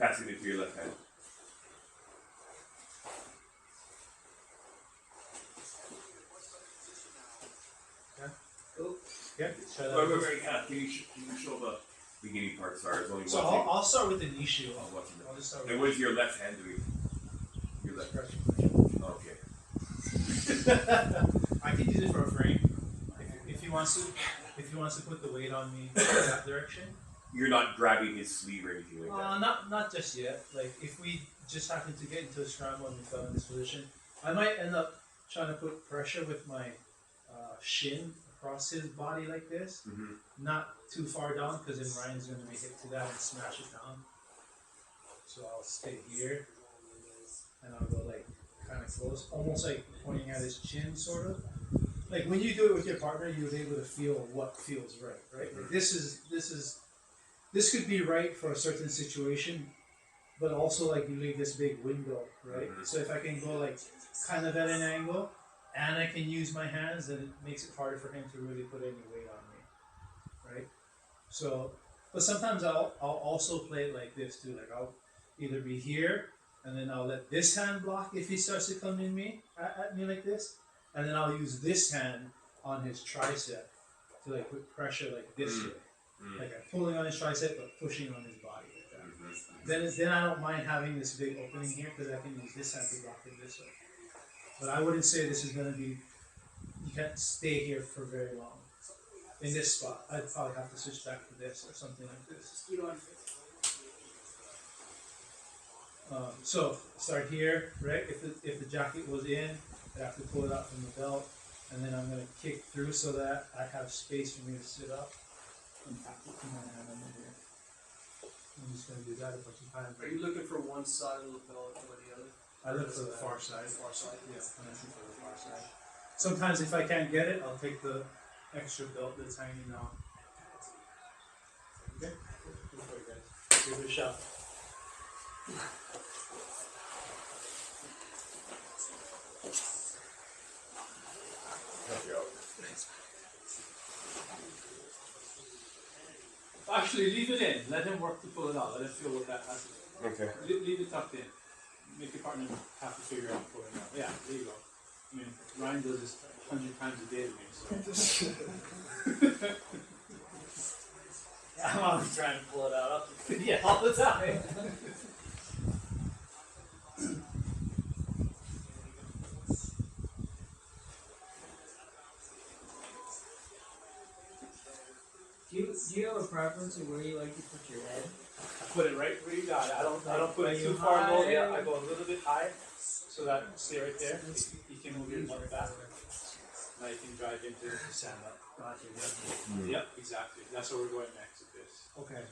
passing it to your left hand. Yeah. Can you show the beginning part? Sorry, there's only so one. I'll start with the Nishu. I'll just start with and what is your left hand doing? Your left. Okay. I can use it for a frame. If he wants to put the weight on me in that direction. You're not grabbing his sleeve or anything like that. Not just yet. Like if we just happen to get into a scramble and we fell in this position, I might end up trying to put pressure with my shin across his body like this, not too far down, because then Ryan's going to make it to that and smash it down. So I'll stay here, and I'll go like kind of close, almost like pointing at his chin, sort of. Like when you do it with your partner, you're able to feel what feels right, right? Like this could be right for a certain situation, but also like you leave this big window, right? So if I can go like kind of at an angle, and I can use my hands, then it makes it harder for him to really put any weight on me, right? So, but sometimes I'll also play it like this too. Like I'll either be here, and then I'll let this hand block if he starts to come in at me like this, and then I'll use this hand on his tricep to like put pressure like this way. Like I'm pulling on his tricep but pushing on his body like that. Then I don't mind having this big opening here because I can use this hand to block it this way. But I wouldn't say this is going to be, you can't stay here for very long. In this spot, I'd probably have to switch back to this or something like this. So start here, right? If the jacket was in, I'd have to pull it out from the belt, and then I'm going to kick through so that I have space for me to sit up. And put my hand under here. I'm just going to do that a bunch of times. Are you looking for one side of the belt or the other? I look for the far side. Far side? Yeah, I'm looking for the far side. Sometimes if I can't get it, I'll take the extra belt that's hanging down. Okay? Go for it, guys. Give it a shot. Actually, leave it in. Let him work to pull it out. Let him feel what that has to do. Okay. Leave it tucked in. Make your partner have to figure out pulling it out. Yeah, there you go. I mean, Ryan does this 100 times a day to me, so. I'm always trying to pull it out. Yeah, all the time. Do you have a preference of where you like to put your head? I put it right where you got it. I don't put it too far low. Yeah, I go a little bit high, so that stay right there. You can move your butt back. Now you can drive into the stand up. Gotcha. Yep, exactly. That's where we're going next with this. Okay.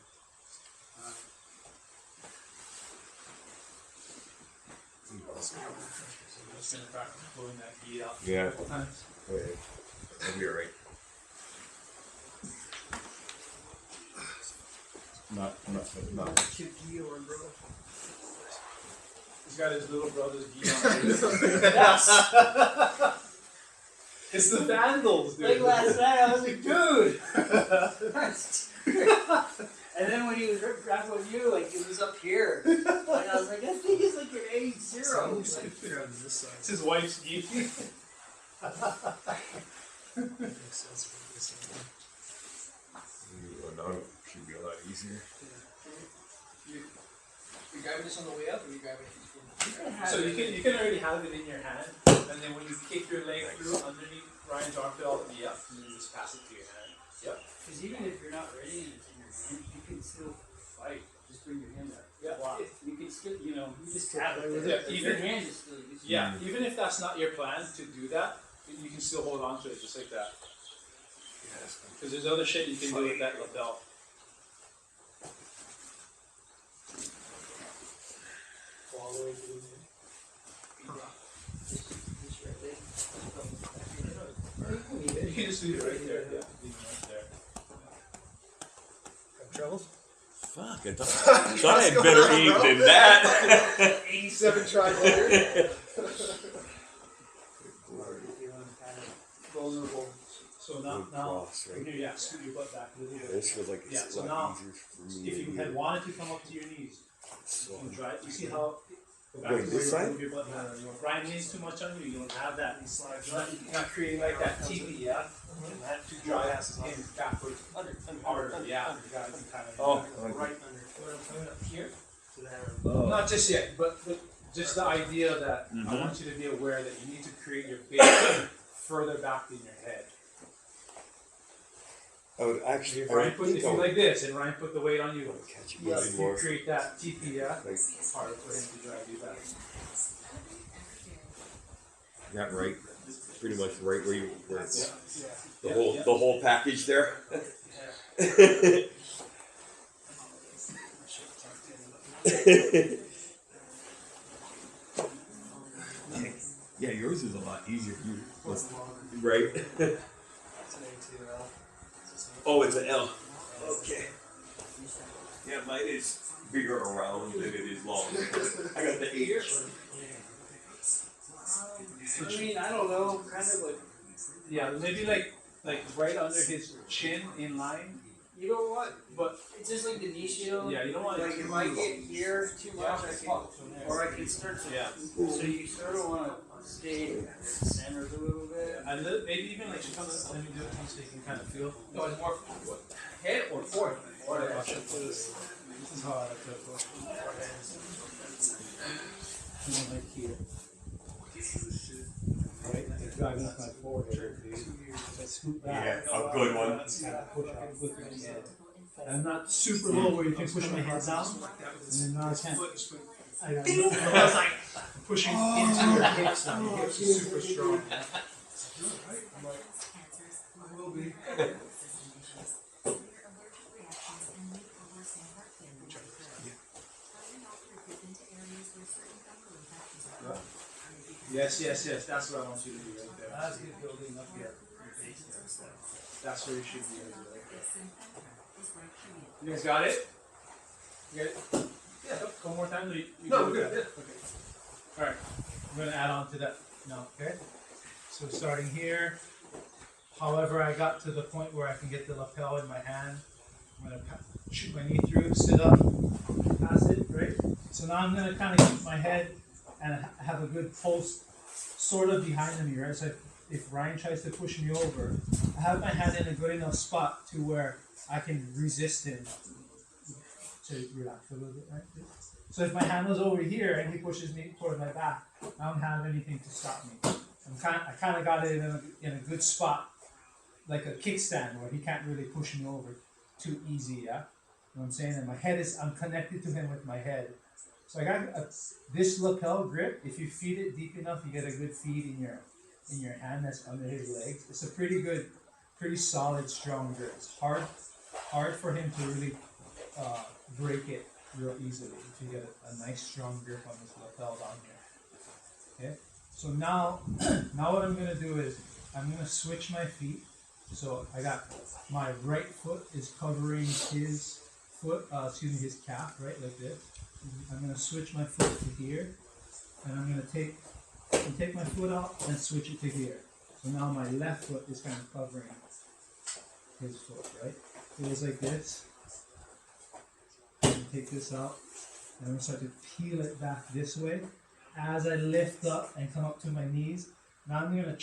So I'm just gonna practice pulling that gi out Yeah. a couple times. Wait. That'll be alright. Not. He's got his little brother's gi on. It's the Vandals, dude. Like last night, I was like, dude! And then when he was wrapped with you, like, it was up here. And I was like, that thing is like your A0. It's his wife's gi. Now it should be a lot easier. You grabbing this on the way up, or you grabbing it? So you can already have it in your hand, and then when you kick your leg through underneath Ryan's armpit all the way up, and you just pass it to your hand. Yep. Because even if you're not ready and it's in your hand, you can still fight. Just bring your hand up. Yeah. Wow. You can still, you just tap it. Yeah, Your hand is still. Yeah, even if that's not your plan to do that, you can still hold on to it just like that. Because there's other shit you can do with that lapel. All the way to the end. You can just leave it right there. Yeah, leave it right there. Have troubles? Fuck, I thought I had better aim than that. 87 tries later. Vulnerable. So now, Cross, right? here, yeah, scoot your butt back a little bit. This feels like it's Yeah, a so lot now, easier for me. if you had wanted to come up to your knees, So, You can drive. You see how? Go back Wait, to this where you side? move your butt. When Brian leans too much on you, you don't have that. You're not creating like that TV, yeah. And that to drive in backwards harder, yeah. You gotta be kind of Oh, right under. What I'm coming up here. So there. oh. Not just yet, but just the idea that I Mhm. want you to be aware that you need to create your base further back than your head. I would actually. If I would Ryan put, think if I you would- like this, and Ryan put the weight on you, I would catch you yeah, really if you more. create that TP, yeah, Like, it's harder for him to drive you back. not right. Pretty much right where you were. Yeah. The whole package there. Yeah, yours is a lot easier. Right? It's an A2L. Oh, it's an L. Okay. Yeah, mine is bigger around than it is long. I got the H. I mean, I don't know, kind of like, Yeah, maybe like right under his chin in line, you know what? but It's just like the knee shield. yeah, you don't want Like it if too I get here too much, Yeah, I can, or I can start to. Yeah. So you sort of want to stay centered a little bit. And maybe even like let me do it so you can kind of feel. No, it's more head or forehead. This is how I like to approach it. Like here. Right? Like driving up my forehead. I scoop back. Yeah, a good one. Push out with my head. I'm not super low where you can push my head down. And then now I can't. I got no. I was like pushing into your hips now. Your hips are super strong. I will be. Yes, yes, yes. That's what I want you to do right there. That's good building up here. That's where you should be right there. You guys got it? You got it? Yeah. One more time. No, we're good, Okay. All right. I'm gonna add on to that now. Okay. So starting here. However, I got to the point where I can get the lapel in my hand. I'm gonna shoot my knee through, sit up, pass it, right? So now I'm gonna kind of keep my head and have a good post sort of behind me, right? So if Ryan tries to push me over, I have my hand in a good enough spot to where I can resist him. So relax a little bit, right? So if my hand was over here and he pushes me toward my back, I don't have anything to stop me. I kind of got it in a good spot, like a kickstand where he can't really push me over too easy, yeah? You know what I'm saying? And my head I'm connected to him with my head. So I got this lapel grip. If you feed it deep enough, you get a good feed in your hand that's under his legs. It's a pretty solid, strong grip. It's hard for him to really break it real easily if you get a nice strong grip on this lapel down here. Okay. So now what I'm gonna do is I'm gonna switch my feet. So I got my right foot is covering his foot, his calf, right, like this. I'm gonna switch my foot to here, and I'm gonna take my foot out and switch it to here. So now my left foot is kind of covering his foot, right? So it's like this. I'm gonna take this out, and I'm gonna start to peel it back this way. As I lift up and come up to my knees, now I'm gonna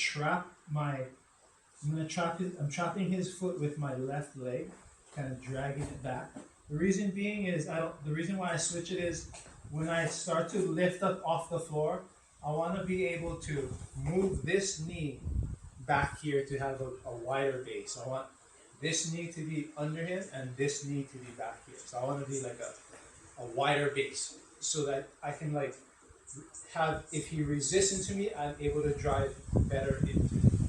I'm trapping his foot with my left leg, kind of dragging it back. The reason being is the reason why I switch it is when I start to lift up off the floor, I want to be able to move this knee back here to have a wider base. I want this knee to be under him and this knee to be back here. So I want to be like a wider base so that I can like have, if he resists into me, I'm able to drive better into him.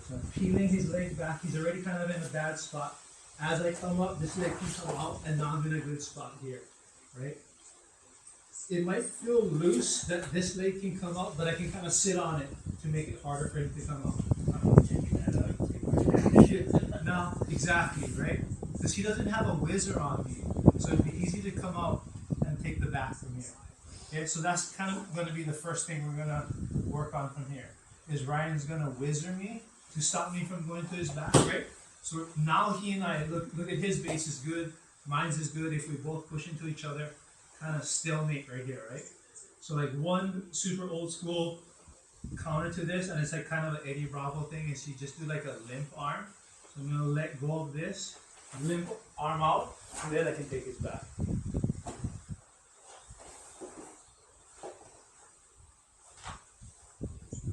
So I'm peeling his leg back. He's already kind of in a bad spot. As I come up, this leg can come out, and now I'm in a good spot here, right? It might feel loose that this leg can come out, but I can kind of sit on it to make it harder for him to come out. No, exactly, right? Because he doesn't have a whizzer on me, so it'd be easy to come out and take the back from here. Okay, so that's kind of going to be the first thing we're going to work on from here. Is Ryan's going to whizzer me to stop me from going to his back, right? So now he and I, look at his base is good. mine's is good if we both push into each other, kind of stalemate right here, right? So like one super old school counter to this, and it's like kind of an Eddie Bravo thing, is you just do like a limp arm. So I'm gonna let go of this, limp arm out, and then I can take his back.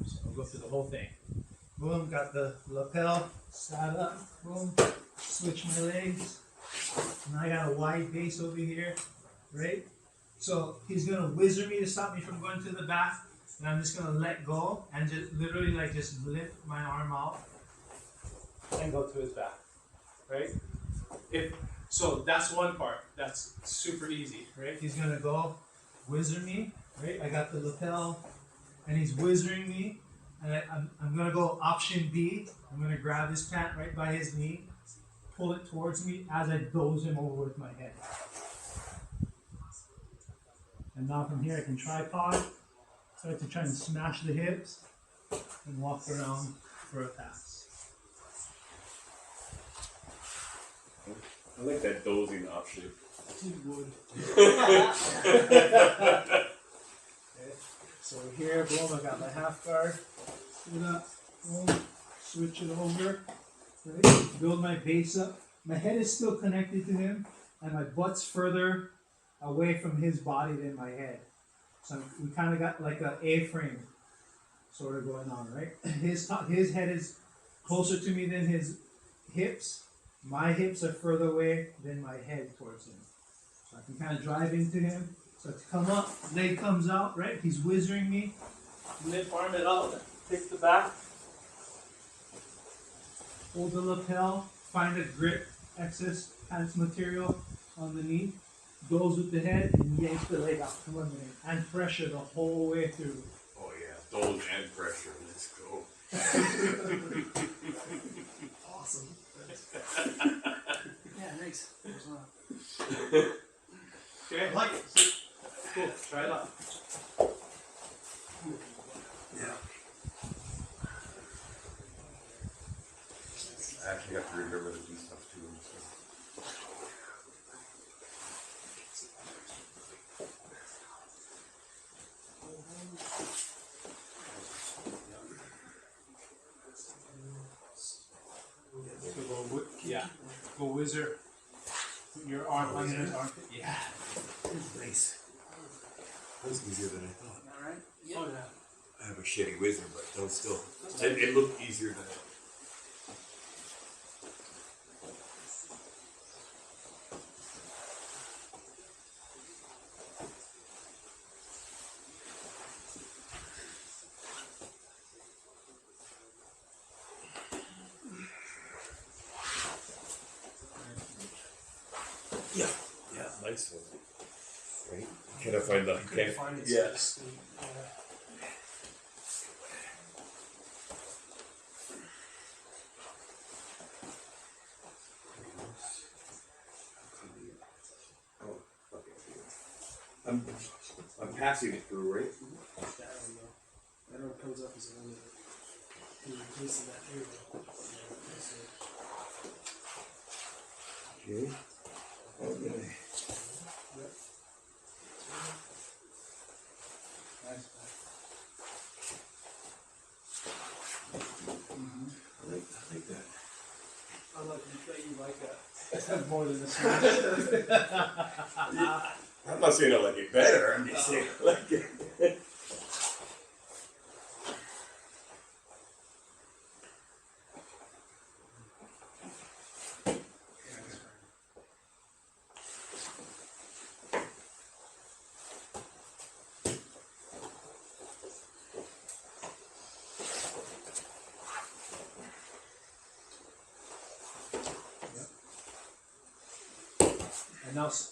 So I'll go through the whole thing. Boom, got the lapel, side up, boom, switch my legs. Now I got a wide base over here, right? So he's gonna whizzer me to stop me from going to the back, and I'm just gonna let go and just literally like just lift my arm out and go to his back, right? So that's one part. That's super easy, right? He's gonna go whizzer me, right? I got the lapel, and he's whizzering me, and I'm gonna go option B. I'm gonna grab his pant right by his knee, pull it towards me as I doze him over with my head. And now from here I can tripod, start to try and smash the hips, and walk around for a pass. I like that dozing option. You would. Okay. So here, boom, I got my half guard. Do that, boom, switch it over, right? Build my base up. My head is still connected to him, and my butt's further away from his body than my head. So we kind of got like a A-frame sort of going on, right? His head is closer to me than his hips. My hips are further away than my head towards him. So I can kind of drive into him. So to come up, leg comes out, right? He's whizzering me. Limp arm it out, pick the back. Hold the lapel, find a grip, excess pants material on the knee. Goes with the head and yanks the leg out to 1 minute. And pressure the whole way through. Oh yeah, doze and pressure. Let's go. Awesome. Yeah, nice. Okay, I like it. cool. Try it out. Yeah. I actually have to remember to do stuff too. So. So go whizzer. Put your arm under his armpit. Yeah. Nice. That was easier than I thought. Alright? Oh yeah. I have a shitty whizzer, but don't still. It looked easier than it. Yeah, nice one. Right? Can I find the? I couldn't find it. so Yeah. just, Oh, okay. I'm passing it through, right? That one though. That one comes up as a limit. You're replacing that. There you go. Okay. Okay. Yep. Nice. I like that. I like that you like that more than the smash. I'm not saying I like it better. I'm just saying I like it.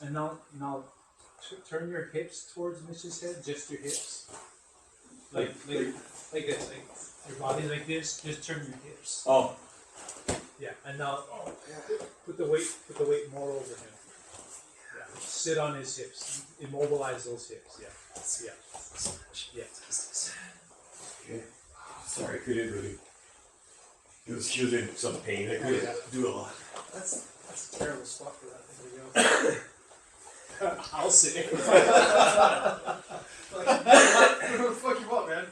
And now, turn your hips towards Mitch's head. Just your hips, like this. Like your body like this. Just turn your hips. Oh. Yeah, and now put the weight more over him. Yeah, sit on his hips. Immobilize those hips. Yeah, yeah, yeah. Okay. Sorry, I couldn't really. She was in some pain. I couldn't do a lot. That's terrible spot for that thing to go. I'll sit. Like, what the fuck you want, man?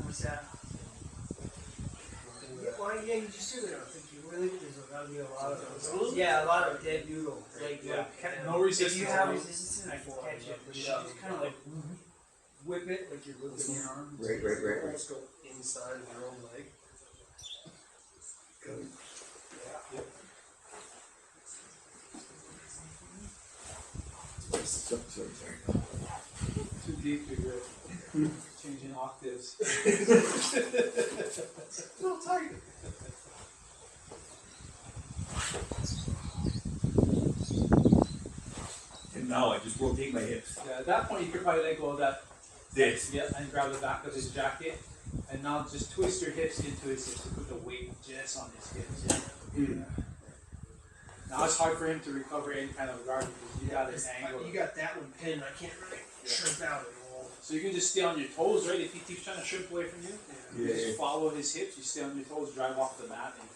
What's that? Well, yeah, you just do that. I think you really there's gotta be a lot of a lot of dead noodle. Like, No resistance. If you have resistance, I can catch it. But you just kind of like whip it like you're whipping your arm. Right. Almost go inside of your own leg. Good. Yeah. Sorry. Too deep, you're good. Changing octaves. A little tight. And now I just rotate my hips. Yeah, at that point, you could probably let go of that. This. Yeah, and grab the back of his jacket, and now just twist your hips into his hips and put the weight just on his hips. Mm. Now it's hard for him to recover any kind of guard because you got his angle. You got that one pinned. I can't really shrimp out at all. So you can just stay on your toes, right? If he keeps trying to shrimp away from you, you Yeah. just follow his hips. You stay on your toes, drive off the mat, and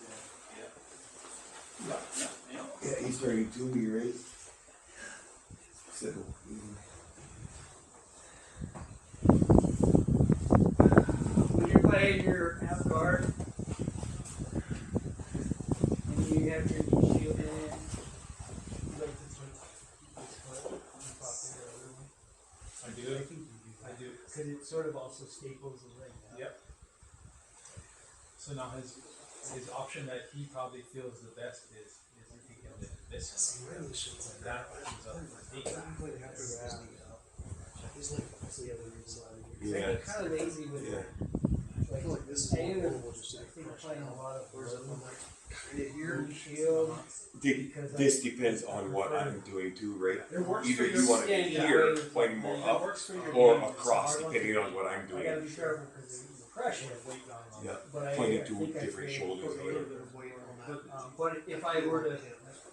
Yeah, he's turning to me, right? So. When you're playing your half guard, and you have your knee shield in, I do. because it sort of also staples the leg. Yep. So now his option that he probably feels the best is if he can lift this. Really shit's like That opens up for me. He's like, that's the other reason why Yeah. You're kind of lazy with Yeah. it. I feel like this is I more even- vulnerable just to I get think crushed playing a out. lot of Whereas I'm like, kind of here. knee shield. This depends on what I'm doing too, right? It works Either for you want to Yeah, be yeah. here, pointing more That up, works for your or knees. across, depending on what I'm I gotta doing. be careful because of the pressure. Yeah, But I pointing to think I different can shoulders put or a little whatever. bit of weight on that. But if I were to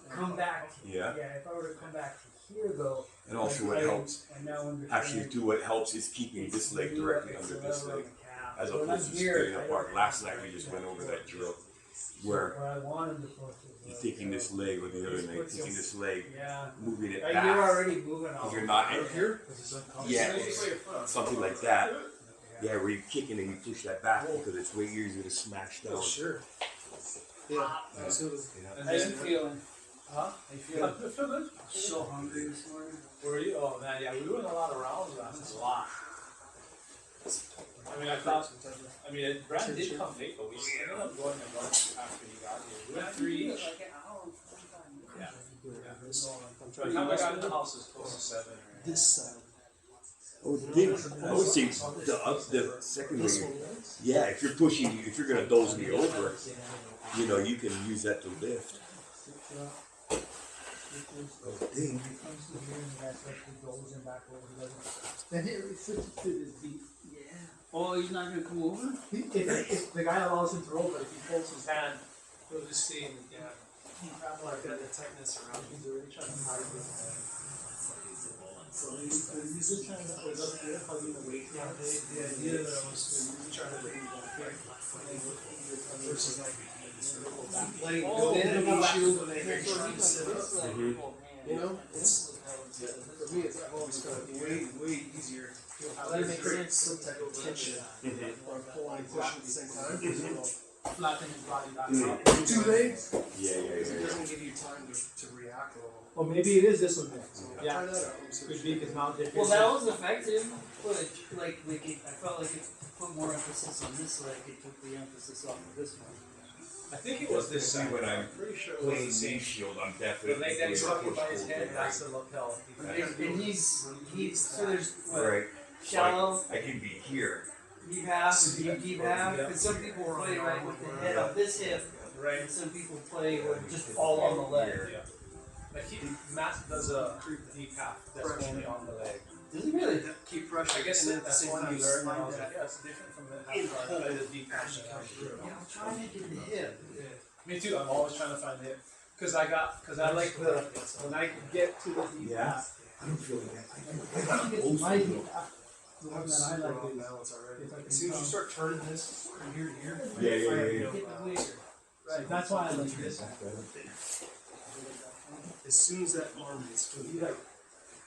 come back, Yeah, if I were to come back to here though, and also what I- helps, I now understand actually too, what helps is keeping this leg directly under this leg, as opposed to splitting apart. Last night we just went over that drill, where I wanted to push you're taking this leg or the other leg, taking this leg, Yeah. moving it You're back, already moving because off. you're not, Here? yeah, something like that. Yeah, where you're kicking and you push that back because it's way easier to smash down. Oh, sure. Yeah, absolutely. Yeah. And How you then, feeling? huh? How you feeling? I feel good. So hungry this morning. Were you? Oh man, yeah, we were doing a lot of rounds last night. A lot. I mean, I thought. I mean, Brad did come late, but we ended up going to lunch after he got here. We went 3 each. Like an hour and 45 minutes. Yeah. I'm By trying the to time I got in the house, it was close to 7. this side. I would think, I would say the second This ring. one does? Yeah, if you're pushing, if you're gonna doze me over, you know, you can use that to lift. Then he switched to his beat. Oh, he's not gonna come over? If the guy allows him to roll, but if he pulls his hand, he'll just stay in the gap. I've got the tightness around it. He's already trying to hide it. So he's just trying to put it up here, hugging the weight down. The idea that I was trying to bring back versus like letting go of the knee shield when they're trying to sit up. You know, it's for me. It's always felt way easier. I like to create some type of tension or pulling and pushing at the same time. Flatten his body back up. Do they? Yeah. It doesn't give you time to react a little. Well, maybe it is this one then. So Yeah. try that out. See what Could you be think. because now they're Well, that was effective, but I felt like it put more emphasis on this leg. It took the emphasis off of this one. I think it was this side. When I'm pretty sure it was playing the same. knee shield, I'm The definitely leg that he's doing a talking by his push head, pull, that's the lapel. And he's so there's what, right? shallow, I can be here. deep half, deep half. And some people play right with the head of this hip, Right. and some people play with just all on the leg. Yeah. Like Matt does a deep half that's only on the leg. Does he really? Keep pressure. I guess and then at the that's same one time you learn. And I slide was like, that yeah, it's different from the in half guard. The deep half that comes through. Yeah, I'm trying to get the hip. Me too. I'm always trying to find it because I like when I get to the deep Yeah. half. I don't feel like that. I think it's my deep half. The one that I like is balance already. if I can As soon as you come- start turning this from here to here, Yeah. Get the weight. So that's why I like this. As soon as that arm gets to You like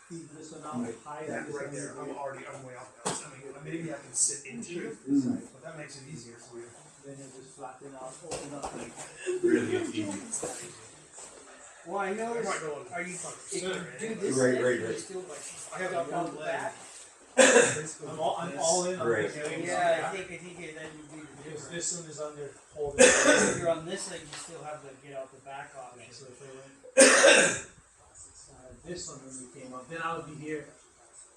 feed this one out high. that like this right there, one. I'm way off balance. I mean, maybe I can sit into you, but that makes it easier for you. Then you just flatten out, open up. Like, Really, it's easy. Well, I know. I might go Are you? fucking If you center, do man. this, Right, thing, right, you right. still like I have up a on one the leg. back. I'm all in. On Right. this leg. Yeah, I think it then would be the Because difference. this one is under hold. If you're on this leg, you still have to get out the back option. So if I went this one when we came up, then I would be here.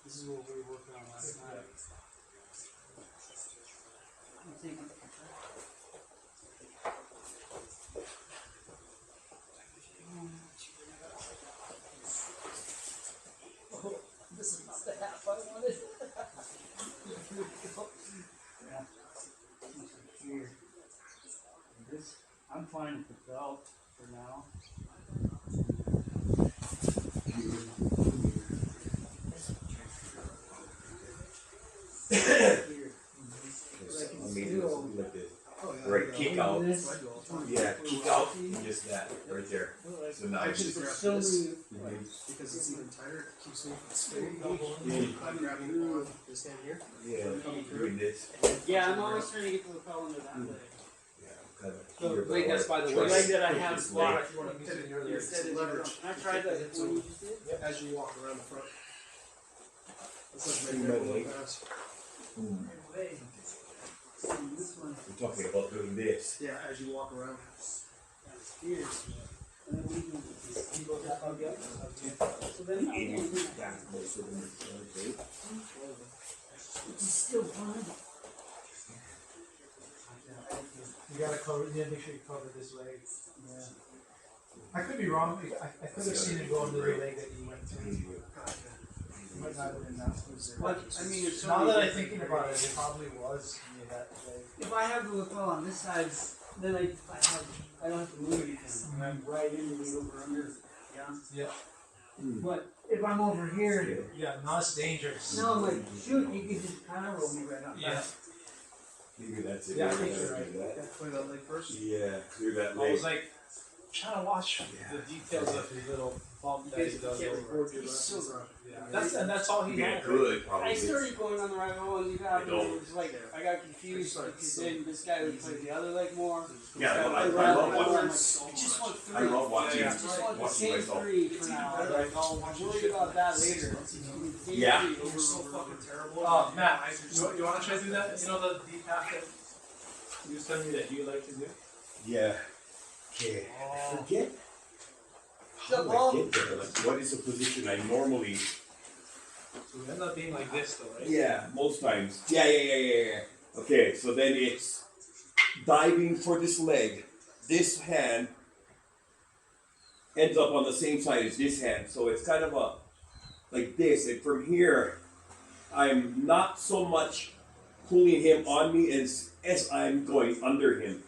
This is what we were working on last night. I'm thinking. Oh, this is not the half I wanted. Yeah. Here. This, I'm fine with the belt for now. Here. I mean, something like this. Oh, yeah. Right, kick out. This. I do all the time. Yeah, kick out and just that right there. So now I it's just just grab So this many. because it's even tighter. It keeps me from spinning. Mm. I'm grabbing it on this hand here. doing this. Yeah, I'm always trying to get the lapel under that leg. Yeah, kind of. So, here, but leg I that's wanna by the try way. to Leg that I push have this blocked. leg. If you want to hit it earlier, Instead it's of leverage. Can I try that one you just did? As you walk around the front. That's like See making my it leg? go fast. Mm. Leg. See, this one We're talking about doing this. Yeah, as you walk around. is here. And then we can you go that up, yeah? So then I'm Eighty going back most of them. Okay. It's still fun. You gotta cover. Yeah, make sure you cover this leg. Yeah. I could be wrong. I could have seen it go under the leg that you went to. Might not have been that. But, I mean, it's Now that I'm thinking about it, it probably was near that leg. if I have the lapel on this side, then I don't have to move anything. I'm right into the over under. Yeah. Yeah. But if I'm over here, Yeah. Now it's dangerous. no, I'm like, shoot, you could just kind of roll me right up. Yeah. Maybe that's it. Yeah, I Maybe think that's you're it. right. That. Play that leg first. Yeah, clear that I leg. was like trying to watch the details of his little bump that he You does can't over. record your He's left so and front. Yeah. That's all he Yeah, had. good, probably. I started going on the right one, and you got I don't. it was like I got confused because then this guy would play the other leg more. Yeah, This guy I would love play the other watching. leg. I just want three. I love watching. I just want the Watching same myself. three for now. I'm like, I'll worry about that later. Same Yeah. three You're over so and over. fucking terrible. Oh, Matt, you want to try to do that? You know the deep half that you was telling me that you like to do? Yeah. Okay. Oh. Forget how do I get there? Like, what is the position I normally? So we end up being like this though, right? Yeah, most times. Yeah. Okay, so then it's diving for this leg. This hand ends up on the same side as this hand, so it's kind of a like this. And from here, I'm not so much pulling him on me as I'm going under him.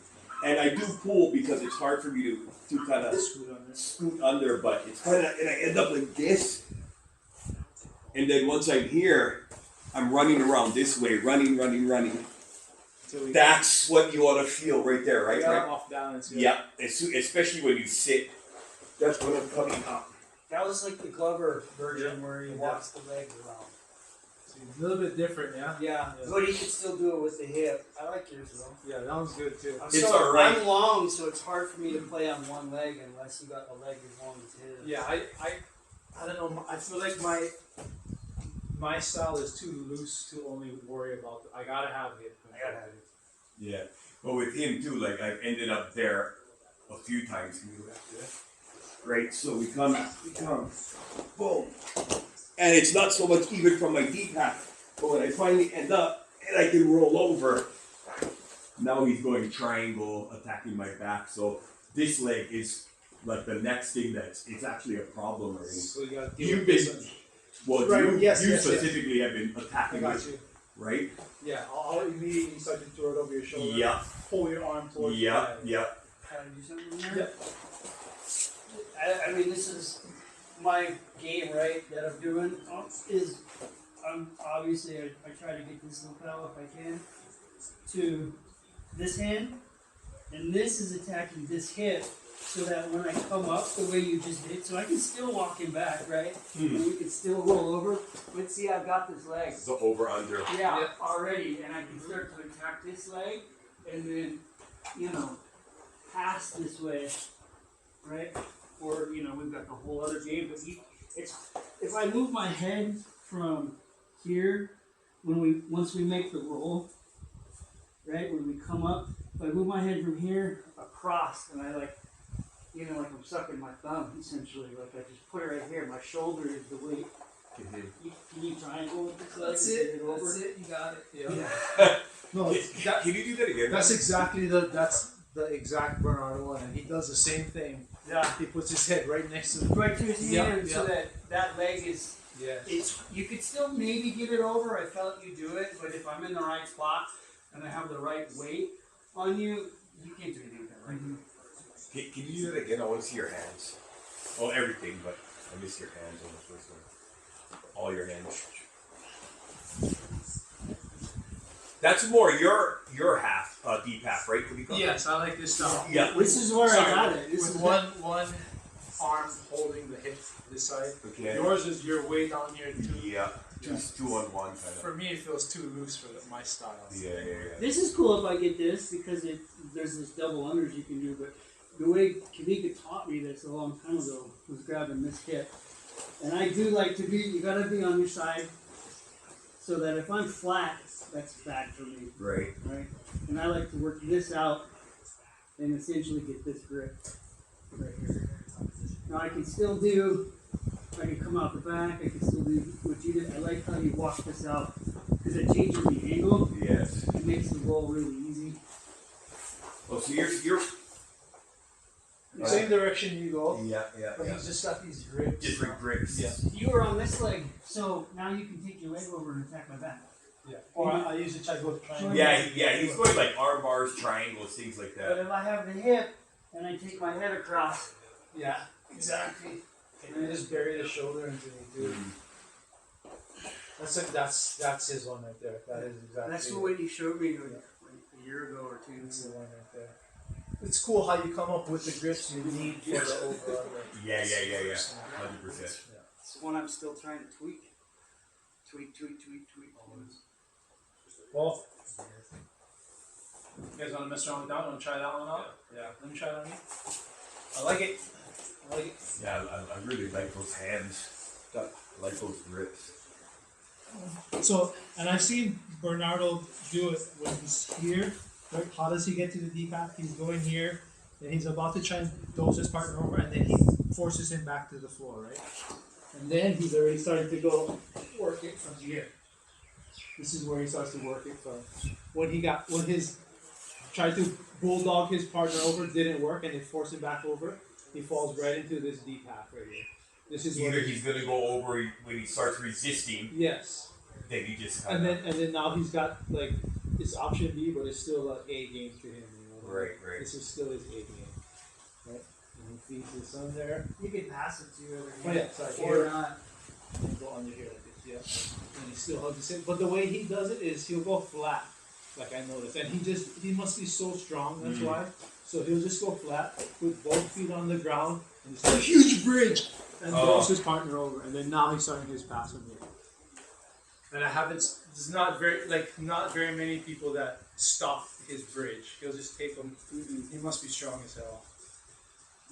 And I do pull because it's hard for me to kind of Scoot on this. scoot under, but it's kind of, and I end up like this. And then once I'm here, I'm running around this way, running. So we That's what you want to feel right there, right? got off balance. Yeah, especially when you sit. That's when I'm coming up. That was like the Glover version where he walks the leg around. So a little bit different, yeah? Yeah, but he could still do it with the hip. I like yours though. Yeah, that one's good too. It's alright. I'm long, so it's hard for me to play on one leg unless you got the leg as long as his. Yeah, I don't know. I feel like my style is too loose to only worry about. I gotta have it. I gotta have it. Yeah, but with him too, like I've ended up there a few times. Right, so we come, boom, and it's not so much even from my deep half, but when I finally end up and I can roll over, now he's going triangle, attacking my back. So this leg is like the next thing it's actually a problem already. So you gotta deal You've with been, this one. well, Right, you, yes, you yes, yes. specifically have been I attacking got it, you. right? Yeah, I'll immediately start to throw it over your shoulder. Yeah, Pull your arm towards yeah, the yeah. Can I do something Yeah. there? I mean, this is my game, right? That I'm doing is I'm obviously I try to get this lapel if I can to this hand, and this is attacking this hip, so that when I come up the way you just did, so I can still walk him back, right? And we can still roll over. But see, I've got this leg. The over under. Yeah, already, and I can start to attack this leg, and then, you know, pass this way, right? Or, you know, we've got the whole other game, but it's, if I move my head from here, once we make the roll, right, when we come up, if I move my head from here across, and I like, you know, like I'm sucking my thumb, essentially, like I just put it right here, my shoulder is the weight. Can you triangle with this leg? That's and it. get over? That's it. You got it. Yeah. Yeah. No, Can you do that again? that's exactly the exact Bernardo one, and he does the same thing. Yeah. He puts his head right next to Right to his Yeah, hand, so yeah. that leg is. Yeah. It's, you could still maybe get it over. I felt you do it, but if I'm in the right spot and I have the right weight on you, you can't do anything with that, right? Can you do that again? I want to see your hands. Well, everything, but I miss your hands on the first one. All your hands. That's more your half, deep half, right? Could we call it? Yes, I like this style. Yeah. This is where I got it. This With is one arm holding the hip this side. Okay. Yours is your way down here too. Yeah. Two on one kind of. For me, it feels too loose for my style. Yeah. This is cool if I get this because there's this double unders you can do, but the way Kavika taught me this a long time ago was grabbing this hip. And I do like to be, you gotta be on your side so that if I'm flat, that's bad for me, Right. right? And I like to work this out and essentially get this grip right here. Now I can still do, I can come out the back, I can still do what you did. I like how you walk this out because it changes the angle. Yes. It makes the roll really easy. Oh, so you're. The same direction you go, Yeah. but he's just got these grips. Different grips. Yeah. You were on this leg, so now you can take your leg over and attack my back. Yeah. Or I usually try to go triangle. Yeah. He's going like arm bars, triangles, things like But that. if I have the hip and I take my head across, Yeah. Exactly. And you just bury the shoulder until you do it. That's it. That's his one right there. That is exactly. that's the way you showed me like a year ago or two. That's the one right there. It's cool how you come up with the grips you need for the over under. Yeah. 100%. It's one I'm still trying to tweak. Tweak. Well, you guys want to mess around with that one? Want to try that one out? Yeah. Let me try it on you. I like it. Yeah, I really like those hands. I like those grips. So, and I've seen Bernardo do it when he's here. Right? How does he get to the deep path? He's going here, then he's about to try and dose his partner over, and then he forces him back to the floor, right? And then he's already starting to go work it from here. This is where he starts to work it from. When his tried to bulldog his partner over, didn't work, and they force him back over, he falls right into this deep path right here. This is Either what he's gonna go over when he starts resisting, yes. then he just And kinda, then now he's got like it's option B, but it's still an A game to him. You know? right. This is still his A game, right? And he feeds this on there. You can pass it to your other Oh hand. yeah, sorry. Or Here not. and go under here like this. Yeah. And he still hugs his hip. But the way he does it is he'll go flat, like I noticed, and he must be so strong. That's why. So he'll just go flat, put both feet on the ground, and it's a huge bridge, and throws his partner over, and then now he's starting his pass from here. And I haven't. There's not very many people that stop his bridge. He'll just take them. He must be strong as hell.